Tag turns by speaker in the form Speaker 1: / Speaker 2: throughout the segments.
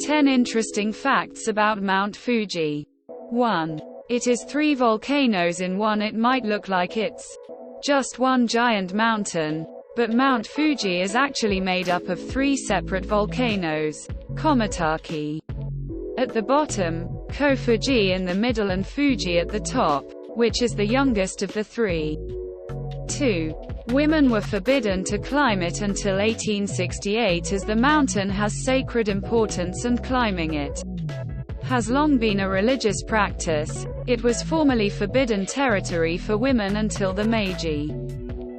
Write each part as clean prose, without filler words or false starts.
Speaker 1: 10 interesting facts about Mount Fuji. 1. It is 3 volcanoes in one. It might look like it's just one giant mountain, but Mount Fuji is actually made up of 3 separate volcanoes. Komatake at the bottom, Fuji in the middle, and Fuji at the top, which is the youngest of the 3. 2. Women were forbidden to climb it until 1868, as the mountain has sacred importance and climbing it has long been a religious practice. It was formerly forbidden territory for women until the Meiji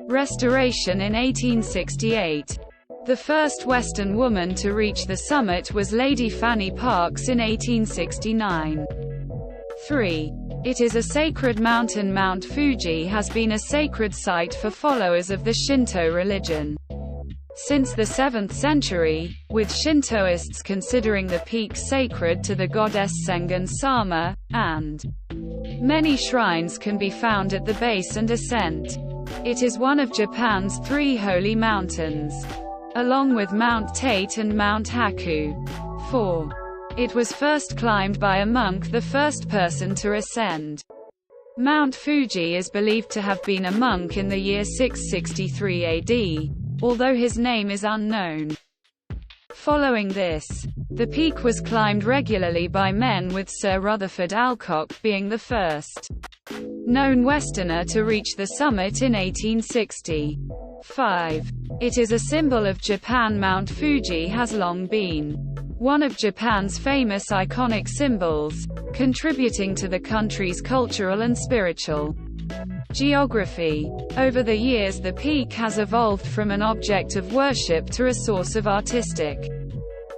Speaker 1: Restoration in 1868. The first Western woman to reach the summit was Lady Fanny Parks in 1869. 3. It is a sacred mountain. Mount Fuji has been a sacred site for followers of the Shinto religion since the 7th century, with Shintoists considering the peak sacred to the goddess Sengan Sama, and many shrines can be found at the base and ascent. It is one of Japan's 3 holy mountains, along with Mount Tate and Mount Haku. 4. It was first climbed by a monk, the first person to ascend Mount Fuji is believed to have been a monk in the year 663 AD, although his name is unknown. Following this, the peak was climbed regularly by men, with Sir Rutherford Alcock being the first known Westerner to reach the summit in 1860. 5. It is a symbol of Japan. Mount Fuji has long been one of Japan's famous iconic symbols, contributing to the country's cultural and spiritual geography. Over the years, the peak has evolved from an object of worship to a source of artistic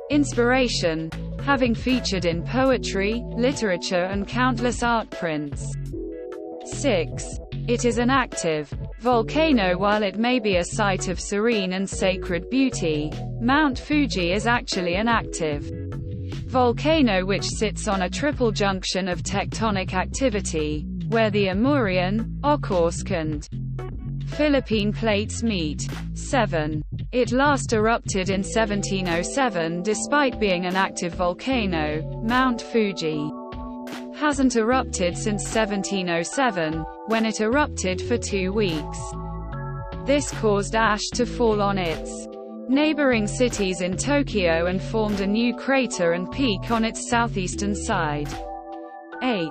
Speaker 1: inspiration, having featured in poetry, literature, and countless art prints. 6. It is an active volcano. While it may be a site of serene and sacred beauty, Mount Fuji is actually an active volcano which sits on a triple junction of tectonic activity, where the Amurian, Okhotsk, and Philippine plates meet. 7. It last erupted in 1707. Despite being an active volcano, Mount Fuji hasn't erupted since 1707, when it erupted for 2 weeks. This caused ash to fall on its neighboring cities in Tokyo and formed a new crater and peak on its southeastern side. 8.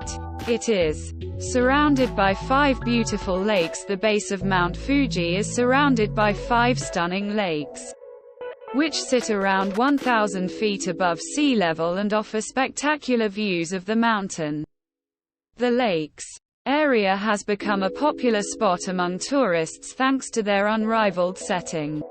Speaker 1: It is surrounded by 5 beautiful lakes. The base of Mount Fuji is surrounded by 5 stunning lakes, which sit around 1,000 feet above sea level and offer spectacular views of the mountain. The lakes area has become a popular spot among tourists thanks to their unrivaled setting.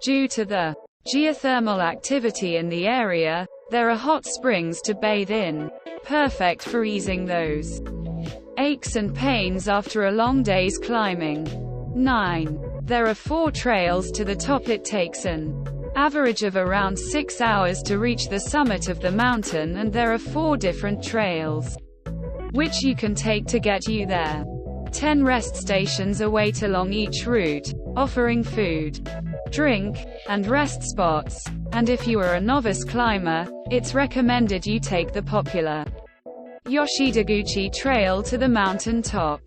Speaker 1: Due to the geothermal activity in the area, there are hot springs to bathe in, perfect for easing those aches and pains after a long day's climbing. 9. There are 4 trails to the top. It takes an average of around 6 hours to reach the summit of the mountain, and there are 4 different trails which you can take to get you there. 10 rest stations await along each route, offering food, drink, and rest spots, and if you are a novice climber, it's recommended you take the popular Yoshidaguchi Trail to the mountain top.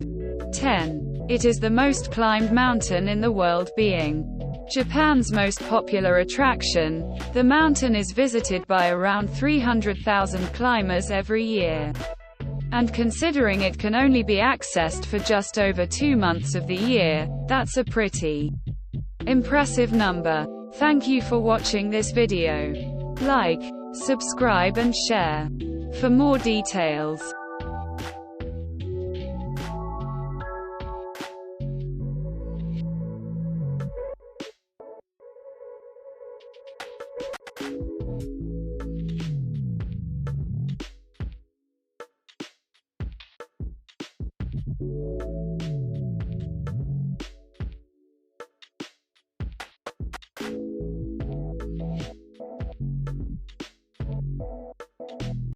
Speaker 1: 10. It is the most climbed mountain in the world, being Japan's most popular attraction. The mountain is visited by around 300,000 climbers every year. And considering it can only be accessed for just over 2 months of the year, that's a pretty impressive number. Thank you for watching this video. Like, subscribe and share for more details.